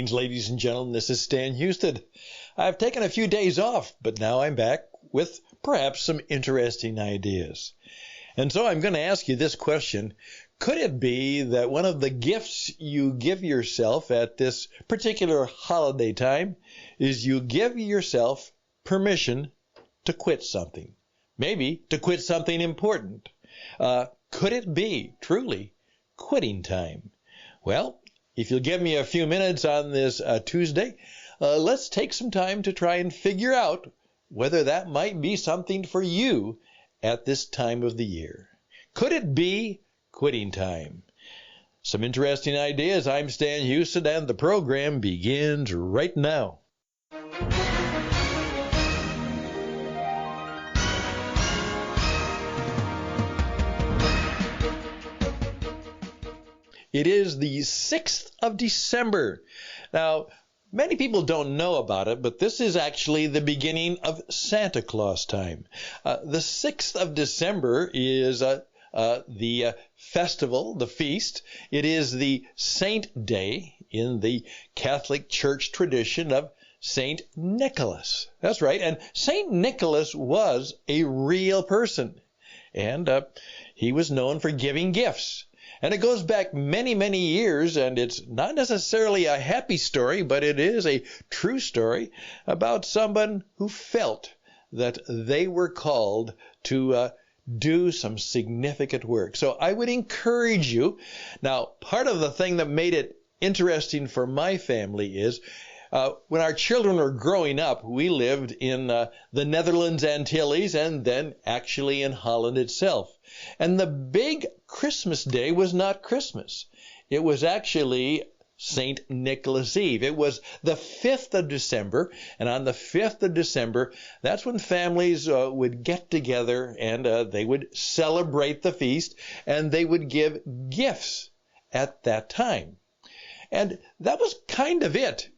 Greetings, ladies and gentlemen. This is Stan Houston. I've taken a few days off, but now I'm back with perhaps some interesting ideas. And so I'm going to ask you this question. Could it be that one of the gifts you give yourself at this particular holiday time is you give yourself permission to quit something? Maybe to quit something important. Could it be truly quitting time? Well, if you'll give me a few minutes on this Tuesday, let's take some time to try and figure out whether that might be something for you at this time of the year. Could it be quitting time? Some interesting ideas. I'm Stan Houston, and the program begins right now. It is the 6th of December. Now, many people don't know about it, but this is actually the beginning of Santa Claus time. The 6th of December is the festival, the feast. It is the saint day in the Catholic Church tradition of Saint Nicholas. That's right. And Saint Nicholas was a real person, and he was known for giving gifts. And it goes back many, many years, and it's not necessarily a happy story, but it is a true story about someone who felt that they were called to do some significant work. So I would encourage you. Now, part of the thing that made it interesting for my family is when our children were growing up, we lived in the Netherlands Antilles and then actually in Holland itself. And the big Christmas day was not Christmas. It was actually St. Nicholas Eve. It was the 5th of December, and on the 5th of December, that's when families would get together and they would celebrate the feast, and they would give gifts at that time. And that was kind of it.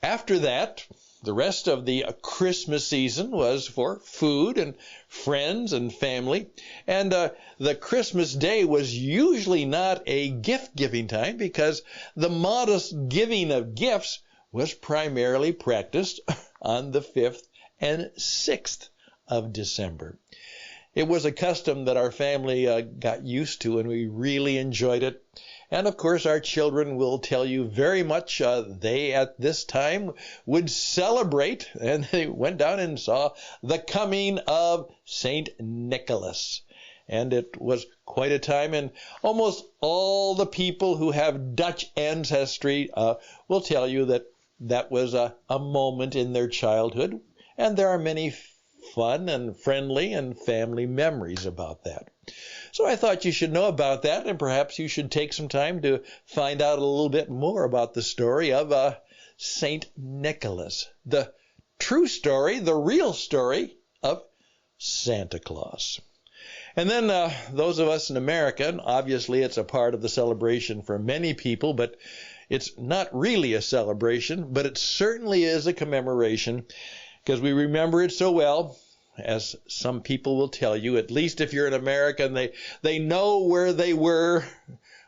After that, the rest of the Christmas season was for food and friends and family. And the Christmas day was usually not a gift-giving time because the modest giving of gifts was primarily practiced on the 5th and 6th of December. It was a custom that our family got used to, and we really enjoyed it. And of course, our children will tell you very much they at this time would celebrate, and they went down and saw the coming of Saint Nicholas. And it was quite a time, and almost all the people who have Dutch ancestry will tell you that that was a moment in their childhood, and there are many fun and friendly and family memories about that. So I thought you should know about that, and perhaps you should take some time to find out a little bit more about the story of Saint Nicholas, the true story, the real story of Santa Claus. And then those of us in America, and obviously it's a part of the celebration for many people, but it's not really a celebration, but it certainly is a commemoration because we remember it so well. As some people will tell you, at least if you're an American, they know where they were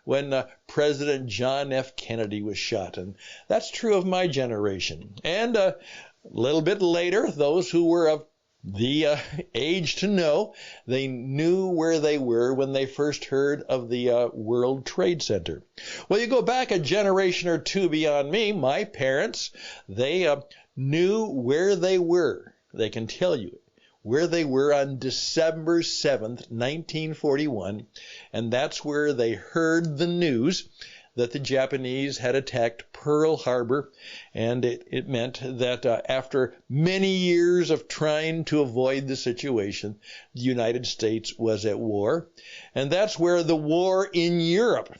when President John F. Kennedy was shot. And that's true of my generation. And a little bit later, those who were of the age to know, they knew where they were when they first heard of the World Trade Center. Well, you go back a generation or two beyond me, my parents, they knew where they were. They can tell you where they were on December 7th, 1941, and that's where they heard the news that the Japanese had attacked Pearl Harbor, and it meant that after many years of trying to avoid the situation, the United States was at war, and that's where the war in Europe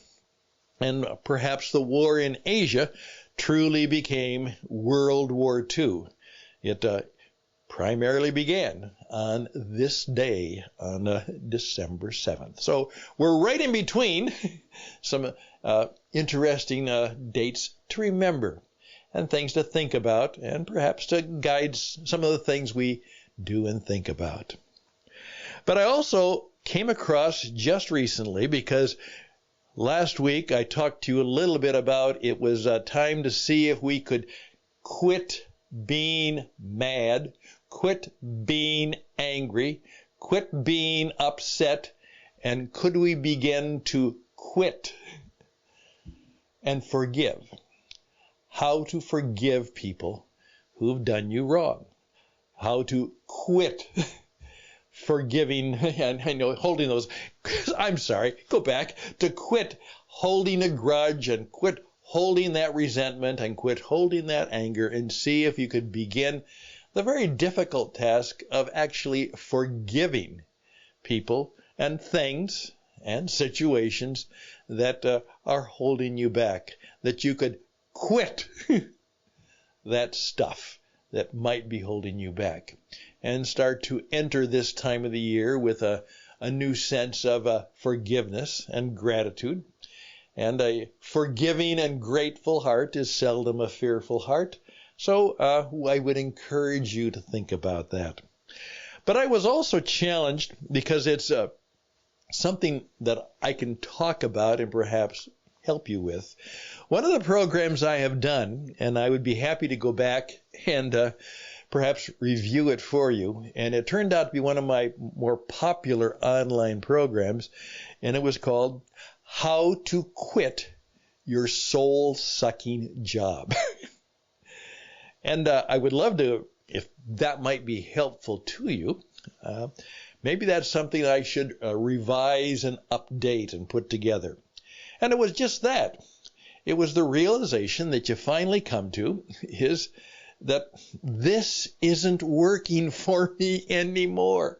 and perhaps the war in Asia truly became World War II. It primarily began on this day, on December 7th. So we're right in between some interesting dates to remember and things to think about, and perhaps to guide some of the things we do and think about. But I also came across just recently, because Last week, I talked to you a little bit about it was time to see if we could quit being mad, quit being angry, quit being upset, and could we begin to quit and forgive? How to forgive people who've done you wrong. How to quit forgiving, and I know holding those, I'm sorry, go back, to quit holding a grudge and quit holding that resentment and quit holding that anger, and see if you could begin the very difficult task of actually forgiving people and things and situations that are holding you back, that you could quit that stuff that might be holding you back and start to enter this time of the year with a new sense of forgiveness and gratitude. And a forgiving and grateful heart is seldom a fearful heart. So I would encourage you to think about that. But I was also challenged because it's something that I can talk about and perhaps help you with. One of the programs I have done, and I would be happy to go back and perhaps review it for you, and it turned out to be one of my more popular online programs, and it was called How to Quit Your Soul-Sucking Job. And I would love to, if that might be helpful to you, maybe that's something I should revise and update and put together. And it was just that. It was the realization that you finally come to is that this isn't working for me anymore.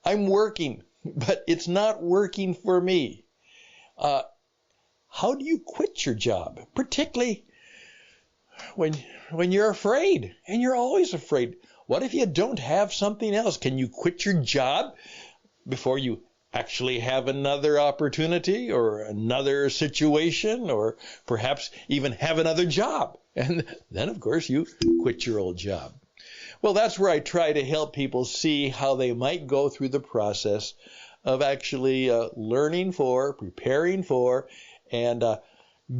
I'm working, but it's not working for me. How do you quit your job? Particularly when you're afraid, and you're always afraid. What if you don't have something else? Can you quit your job before you actually have another opportunity or another situation, or perhaps even have another job? And then, of course, you quit your old job. Well, that's where I try to help people see how they might go through the process of actually learning for, preparing for, and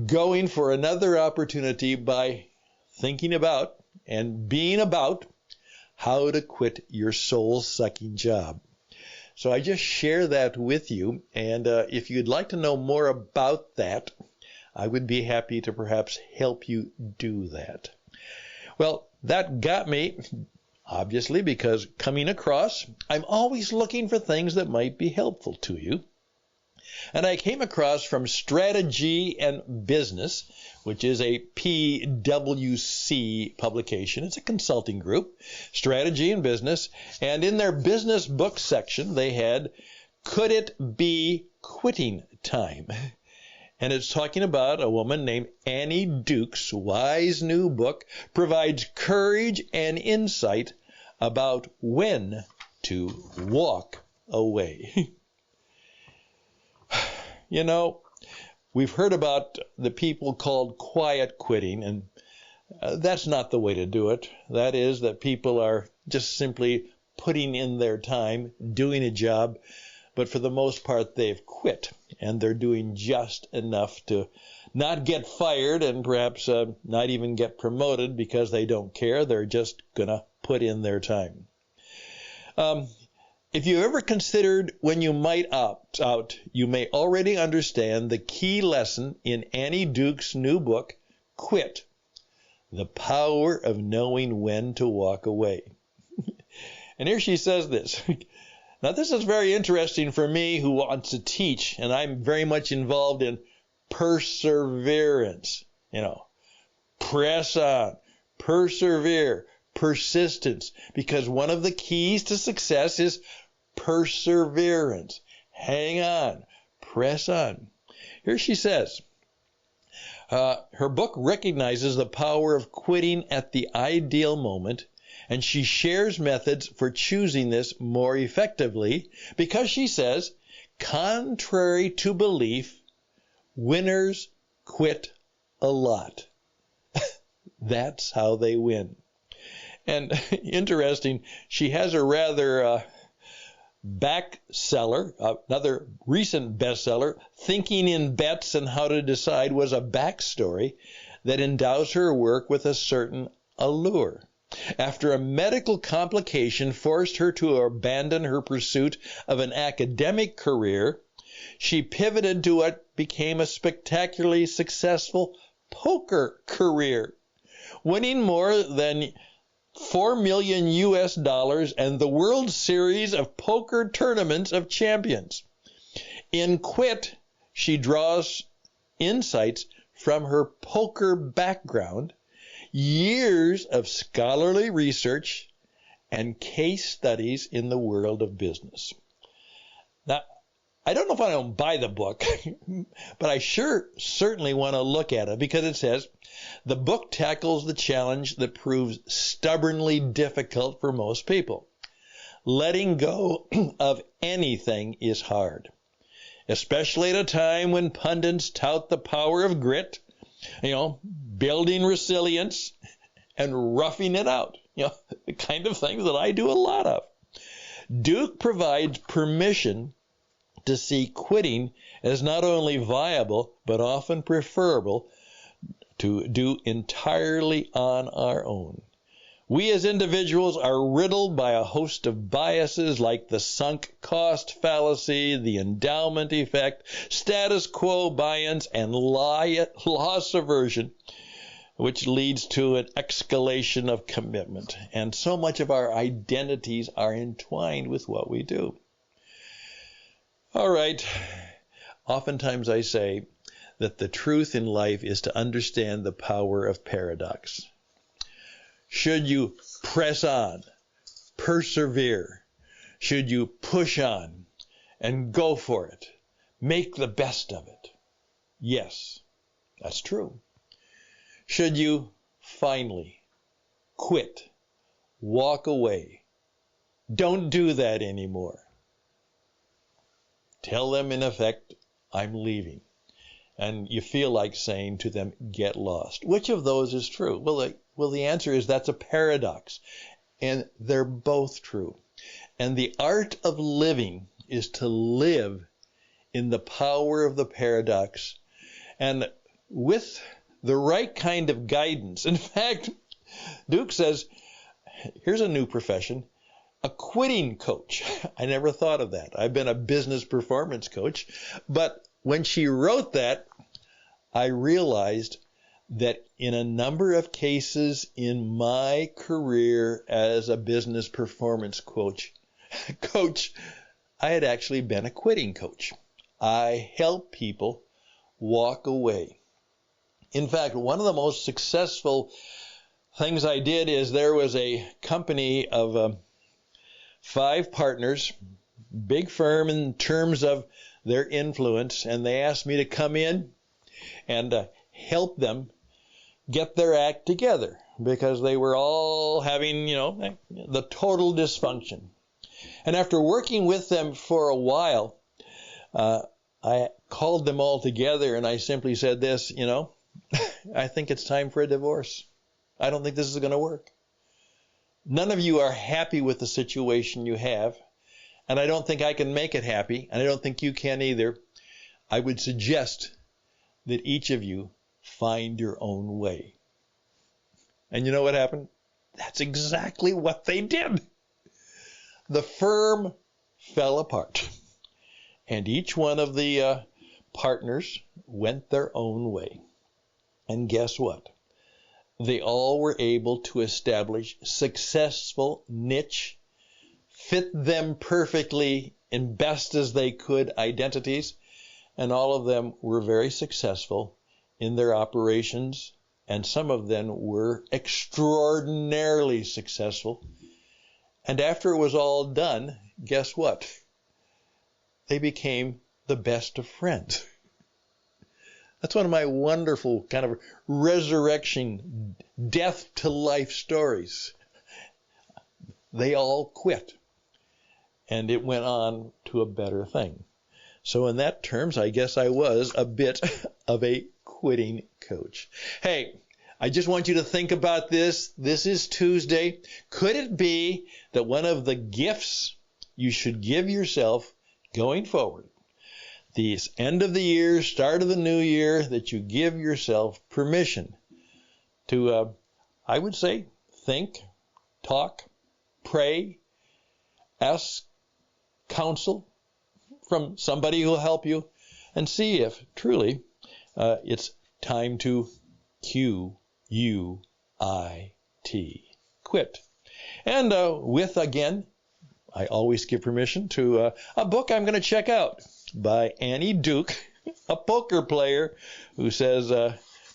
going for another opportunity by thinking about and being about how to quit your soul-sucking job. So I just share that with you, and if you'd like to know more about that, I would be happy to perhaps help you do that. Well, that got me, obviously, because coming across, I'm always looking for things that might be helpful to you. And I came across from Strategy and Business, which is a PwC publication. It's a consulting group, Strategy and Business. And in their business book section, they had, Could It Be Quitting Time? And it's talking about a woman named Annie Duke's wise new book provides courage and insight about when to walk away. You know, we've heard about the people called quiet quitting, and that's not the way to do it. That is that people are just simply putting in their time, doing a job, but for the most part they've quit, and they're doing just enough to not get fired and perhaps not even get promoted because they don't care. They're just going to put in their time. If you ever considered when you might opt out, you may already understand the key lesson in Annie Duke's new book, Quit, The Power of Knowing When to Walk Away. And here she says this. Now, this is very interesting for me who wants to teach, and I'm very much involved in perseverance. You know, press on, persevere, persistence, because one of the keys to success is perseverance. Hang on, press on. Here she says, her book recognizes the power of quitting at the ideal moment, and she shares methods for choosing this more effectively because she says, contrary to belief, winners quit a lot. That's how they win. And interesting, she has a rather bestseller, another recent bestseller, Thinking in Bets and How to Decide, was a backstory that endows her work with a certain allure. After a medical complication forced her to abandon her pursuit of an academic career, she pivoted to what became a spectacularly successful poker career, winning more than $4 million and the World Series of Poker Tournaments of Champions. In Quit, she draws insights from her poker background, years of scholarly research, and case studies in the world of business. Now, I don't know if I don't buy the book, but I certainly want to look at it, because it says, the book tackles the challenge that proves stubbornly difficult for most people. Letting go of anything is hard, especially at a time when pundits tout the power of grit, building resilience and roughing it out, the kind of things that I do a lot of. Duke provides permission to see quitting as not only viable, but often preferable to do entirely on our own. We as individuals are riddled by a host of biases like the sunk cost fallacy, the endowment effect, status quo buy-ins, and loss aversion, which leads to an escalation of commitment. And so much of our identities are entwined with what we do. All right. Oftentimes I say that the truth in life is to understand the power of paradox. Should you press on, persevere? Should you push on and go for it? Make the best of it? Yes, that's true. Should you finally quit, walk away? Don't do that anymore. Tell them, in effect, I'm leaving. And you feel like saying to them, get lost. Which of those is true? Well, the answer is that's a paradox. And they're both true. And the art of living is to live in the power of the paradox. And with the right kind of guidance. In fact, Duke says, here's a new profession. A quitting coach. I never thought of that. I've been a business performance coach. But when she wrote that, I realized that in a number of cases in my career as a business performance coach, I had actually been a quitting coach. I help people walk away. In fact, one of the most successful things I did is there was a company of 5 partners, big firm in terms of their influence, and they asked me to come in and help them get their act together because they were all having, the total dysfunction. And after working with them for a while, I called them all together and I simply said this, I think it's time for a divorce. I don't think this is going to work. None of you are happy with the situation you have, and I don't think I can make it happy, and I don't think you can either. I would suggest that each of you find your own way. And you know what happened? That's exactly what they did. The firm fell apart, and each one of the partners went their own way. And guess what? They all were able to establish successful niche, fit them perfectly in best as they could identities, and all of them were very successful in their operations, and some of them were extraordinarily successful. And after it was all done, guess what? They became the best of friends. That's one of my wonderful kind of resurrection, death to life stories. They all quit, and it went on to a better thing. So in that terms, I guess I was a bit of a quitting coach. Hey, I just want you to think about this. This is Tuesday. Could it be that one of the gifts you should give yourself going forward, this end of the year, start of the new year, that you give yourself permission to, I would say, think, talk, pray, ask counsel from somebody who will help you, and see if truly it's time to QUIT, quit. And again, I always give permission to a book I'm going to check out by Annie Duke, a poker player, who says,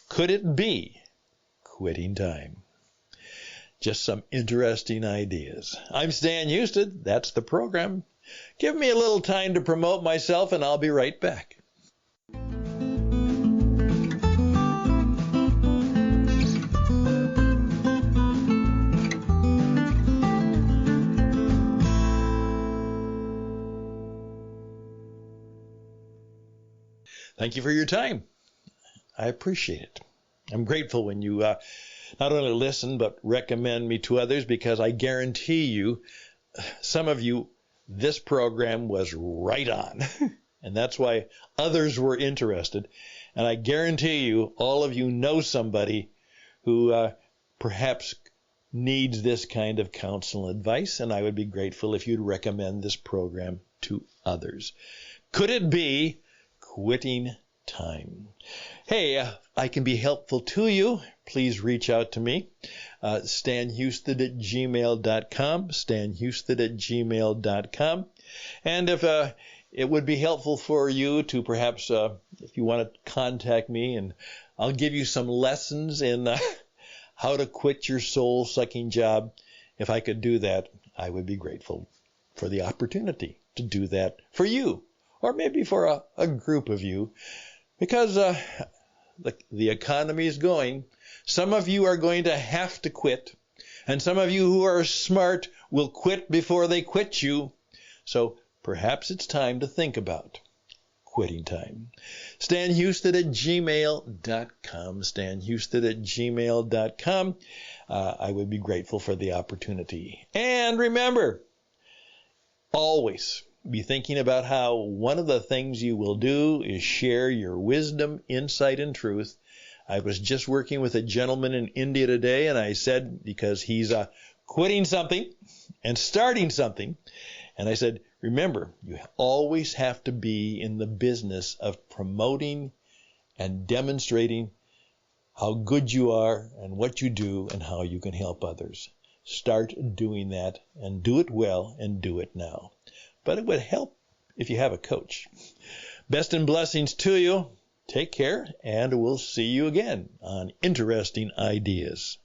could it be quitting time? Just some interesting ideas. I'm Stan Houston. That's the program. Give me a little time to promote myself, and I'll be right back. Thank you for your time. I appreciate it. I'm grateful when you not only listen, but recommend me to others, because I guarantee you, some of you, this program was right on. And that's why others were interested. And I guarantee you, all of you know somebody who perhaps needs this kind of counsel and advice, and I would be grateful if you'd recommend this program to others. Could it be quitting time? Hey, I can be helpful to you. Please reach out to me. StanHouston@gmail.com, StanHouston@gmail.com. And if it would be helpful for you to perhaps, if you want to contact me, and I'll give you some lessons in how to quit your soul-sucking job. If I could do that, I would be grateful for the opportunity to do that for you, or maybe for a group of you, because the economy is going. Some of you are going to have to quit, and some of you who are smart will quit before they quit you. So perhaps it's time to think about quitting time. StanHouston@gmail.com, StanHouston@gmail.com. I would be grateful for the opportunity. And remember, always be thinking about how one of the things you will do is share your wisdom, insight, and truth. I was just working with a gentleman in India today, and I said, because he's quitting something and starting something, and I said, remember, you always have to be in the business of promoting and demonstrating how good you are and what you do and how you can help others. Start doing that, and do it well, and do it now. But it would help if you have a coach. Best and blessings to you. Take care, and we'll see you again on Interesting Ideas.